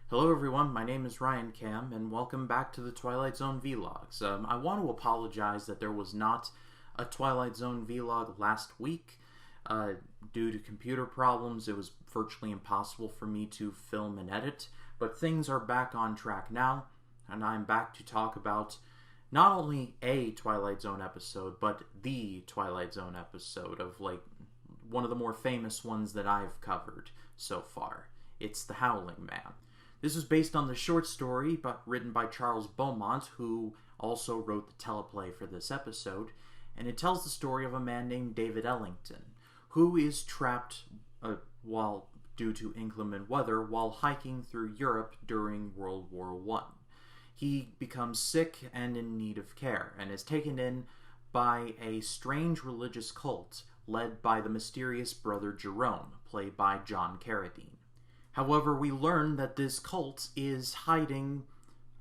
Hello everyone, my name is Ryan Cam, and welcome back to the Twilight Zone vlogs. I want to apologize that there was not a Twilight Zone vlog last week. Due to computer problems, it was virtually impossible for me to film and edit, but things are back on track now, and I'm back to talk about not only a Twilight Zone episode, but the Twilight Zone episode of, one of the more famous ones that I've covered so far. It's the Howling Man. This was based on the short story written by Charles Beaumont, who also wrote the teleplay for this episode, and it tells the story of a man named David Ellington, who is trapped due to inclement weather while hiking through Europe during World War I. He becomes sick and in need of care, and is taken in by a strange religious cult led by the mysterious brother Jerome, played by John Carradine. However, we learn that this cult is hiding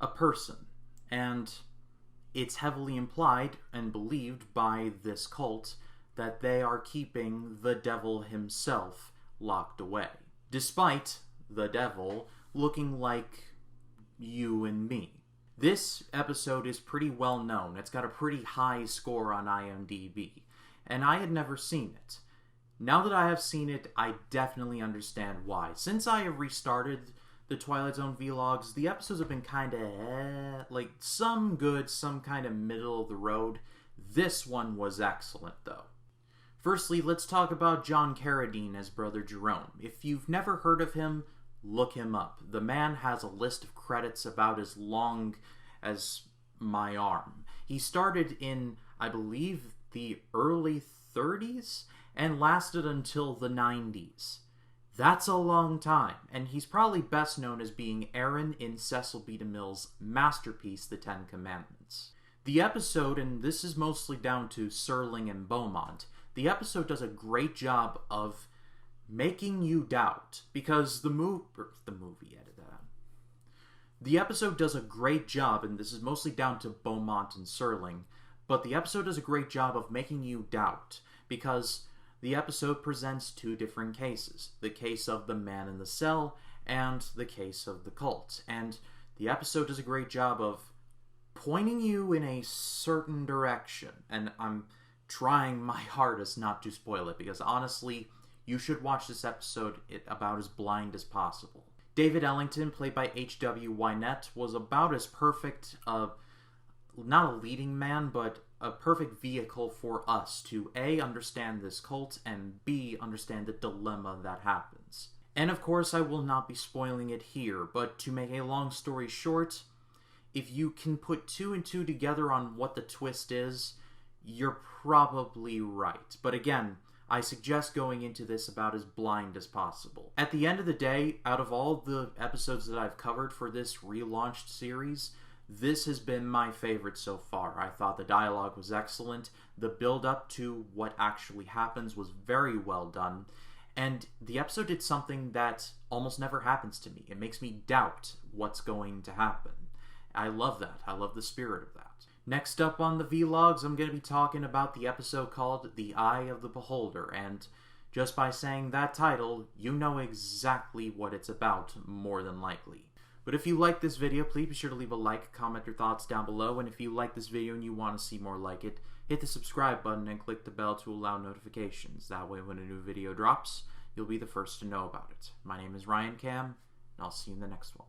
a person, and it's heavily implied and believed by this cult that they are keeping the devil himself locked away, despite the devil looking like you and me. This episode is pretty well known. It's got a pretty high score on IMDb, and I had never seen it. Now that I have seen it, I definitely understand why. Since I have restarted the Twilight Zone vlogs, the episodes have been kinda some good, some kind of middle of the road. This one was excellent, though. Firstly, let's talk about John Carradine as Brother Jerome. If you've never heard of him, look him up. The man has a list of credits about as long as my arm. He started in, I believe, the early 30s, and lasted until the 90s. That's a long time, and he's probably best known as being Aaron in Cecil B. DeMille's masterpiece, The Ten Commandments. The episode, and this is mostly down to Serling and Beaumont, the episode does a great job of making you doubt, because the episode does a great job, and this is mostly down to Beaumont and Serling, but the episode does a great job of making you doubt, because the episode presents two different cases. The case of the man in the cell and the case of the cult. And the episode does a great job of pointing you in a certain direction. And I'm trying my hardest not to spoil it, because honestly, you should watch this episode about as blind as possible. David Ellington, played by H.W. Wynette, was about as perfect, not a leading man, but a perfect vehicle for us to A, understand this cult, and B, understand the dilemma that happens. And of course, I will not be spoiling it here, but to make a long story short, if you can put two and two together on what the twist is, you're probably right. But again, I suggest going into this about as blind as possible. At the end of the day, out of all the episodes that I've covered for this relaunched series, this has been my favorite so far. I thought the dialogue was excellent, the build-up to what actually happens was very well done, and the episode did something that almost never happens to me. It makes me doubt what's going to happen. I love that. I love the spirit of that. Next up on the vlogs, I'm going to be talking about the episode called The Eye of the Beholder, and just by saying that title, you know exactly what it's about, more than likely. But if you like this video, please be sure to leave a like, comment your thoughts down below, and if you like this video and you want to see more like it, hit the subscribe button and click the bell to allow notifications. That way when a new video drops, you'll be the first to know about it. My name is Ryan Cam, and I'll see you in the next one.